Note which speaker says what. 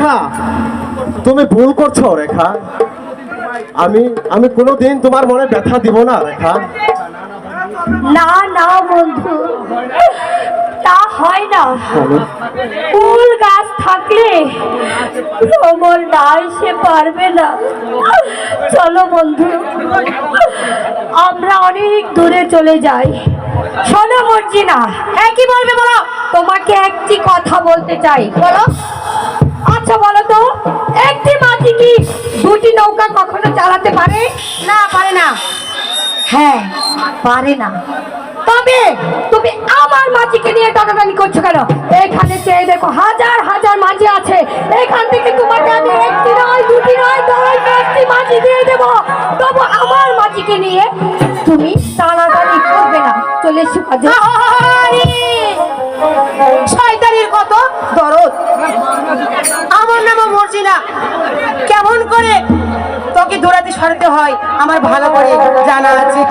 Speaker 1: রেখা, তুমি ভুল করছো রেখা। আমি আমি কোনোদিন তোমার মনে ব্যথা দিব না রেখা।
Speaker 2: না না বন্ধু, তা হয় না। ফুল গাছ থাকলে ভ্রমণ না এসে পারবে না। চলো বন্ধু, আমরা অনেক দূরে চলে যাই। শোনো মর্জিনা। হ্যাঁ, কি বলবে বলো? তোমাকে একটি কথা বলতে চাই। বলো। আচ্ছা বলো তো, একটি মাঝি কি দুটি নৌকা কখনো চালাতে পারে? না, পারে না। হ্যাঁ, পারে না। তবে তুমি আমার মাঝিকে নিয়ে টানাটানি করছো কেন? এখানে চেয়ে দেখো, হাজার হাজার মাঝি আছে। এখান থেকে তোমাকে আমি একটি নয়, দুটি নয়, 10টি মাঝি দিয়ে দেবো। তবু আমার মাঝিকে নিয়ে তুমি টানাটানি করবে না। চলে এসো কাজে।
Speaker 3: শয়তানির কত দরদ। আমার নাম মর্জিনা। কেমন করে তোকে দৌড়াতে সরাতে হয় আমার ভালো করে জানা আছে।